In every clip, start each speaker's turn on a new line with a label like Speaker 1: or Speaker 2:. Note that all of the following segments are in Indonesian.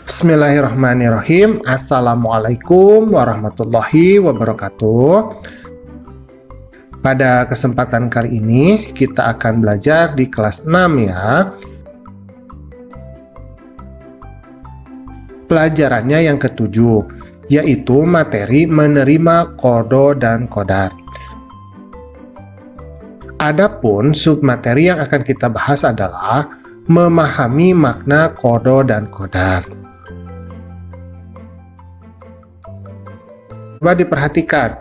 Speaker 1: Bismillahirrahmanirrahim. Assalamualaikum warahmatullahi wabarakatuh. Pada kesempatan kali ini kita akan belajar di kelas 6 ya. Pelajarannya yang ketujuh, yaitu materi menerima qada dan qadar. Adapun submateri yang akan kita bahas adalah memahami makna qada dan qadar. Coba diperhatikan.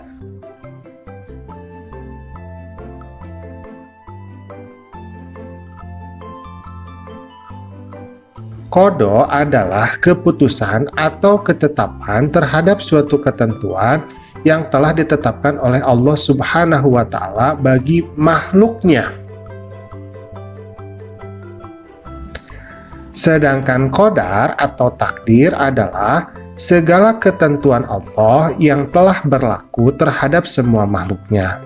Speaker 1: Qada adalah keputusan atau ketetapan terhadap suatu ketentuan yang telah ditetapkan oleh Allah Subhanahu wa Ta'ala bagi makhluknya. Sedangkan qadar atau takdir adalah segala ketentuan Allah yang telah berlaku terhadap semua makhluknya.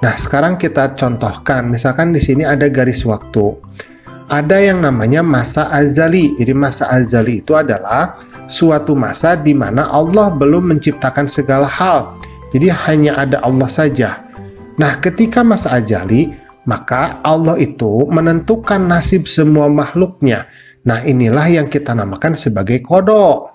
Speaker 1: Nah, sekarang kita contohkan. Misalkan di sini ada garis waktu. Ada yang namanya masa azali. Jadi masa azali itu adalah suatu masa di mana Allah belum menciptakan segala hal. Jadi hanya ada Allah saja. Nah, ketika masa azali, maka Allah itu menentukan nasib semua makhluknya. Nah, inilah yang kita namakan sebagai qada.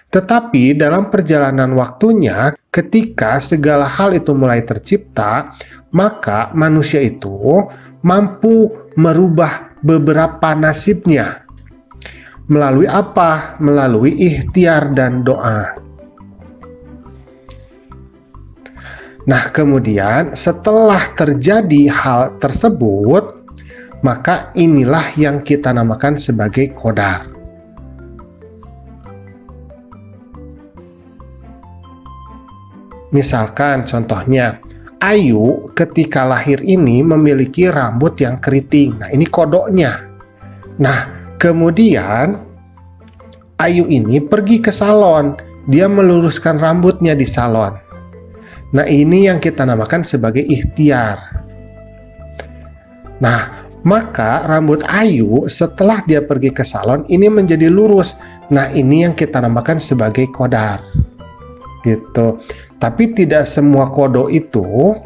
Speaker 1: Tetapi dalam perjalanan waktunya, ketika segala hal itu mulai tercipta, maka manusia itu mampu merubah beberapa nasibnya. Melalui apa? Melalui ikhtiar dan doa. Nah, kemudian setelah terjadi hal tersebut, maka inilah yang kita namakan sebagai qadar. Misalkan contohnya, Ayu ketika lahir ini memiliki rambut yang keriting. Nah, ini kodoknya. Nah, kemudian Ayu ini pergi ke salon. Dia meluruskan rambutnya di salon. Nah, ini yang kita namakan sebagai ikhtiar. Nah, maka rambut Ayu setelah dia pergi ke salon ini menjadi lurus. Nah, ini yang kita namakan sebagai qadar. Gitu. Tapi tidak semua qada itu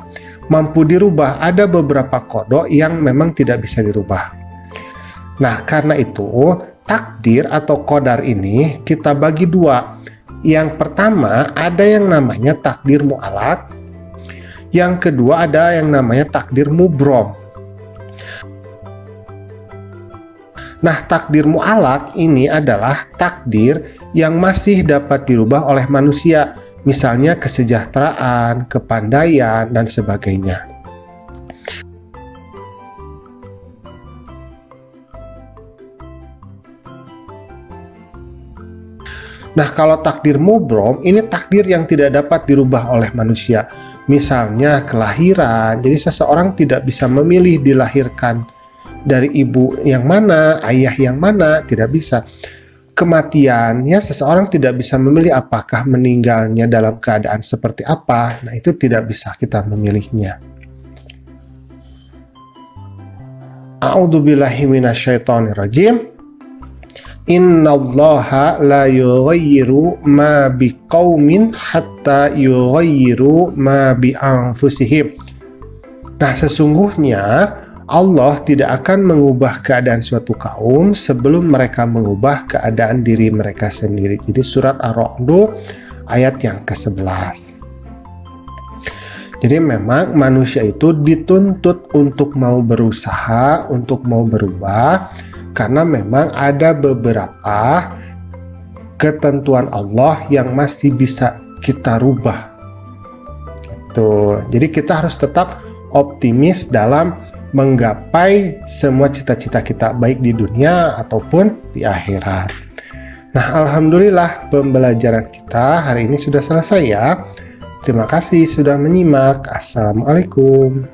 Speaker 1: mampu dirubah. Ada beberapa qada yang memang tidak bisa dirubah. Nah, karena itu takdir atau qadar ini kita bagi dua. Yang pertama ada yang namanya takdir mu'allaq. Yang kedua ada yang namanya takdir mubrom. Nah, takdir mu'allaq ini adalah takdir yang masih dapat dirubah oleh manusia, misalnya kesejahteraan, kepandaian, dan sebagainya. Nah, kalau takdir mubrom, ini takdir yang tidak dapat dirubah oleh manusia. Misalnya kelahiran, jadi seseorang tidak bisa memilih dilahirkan dari ibu yang mana, ayah yang mana, tidak bisa. Kematian, ya seseorang tidak bisa memilih apakah meninggalnya dalam keadaan seperti apa. Nah, itu tidak bisa kita memilihnya. A'udzubillahi minasyaitonirrajim. Innallaha la yughayyiru ma biqaumin hatta yughayyiru ma bi anfusihim. Nah, sesungguhnya Allah tidak akan mengubah keadaan suatu kaum sebelum mereka mengubah keadaan diri mereka sendiri. Jadi surat Ar-Ra'd ayat yang ke-11. Jadi memang manusia itu dituntut untuk mau berusaha, untuk mau berubah, karena memang ada beberapa ketentuan Allah yang masih bisa kita rubah. Jadi kita harus tetap optimis dalam menggapai semua cita-cita kita, baik di dunia ataupun di akhirat. Nah, alhamdulillah pembelajaran kita hari ini sudah selesai ya. Terima kasih sudah menyimak. Assalamualaikum.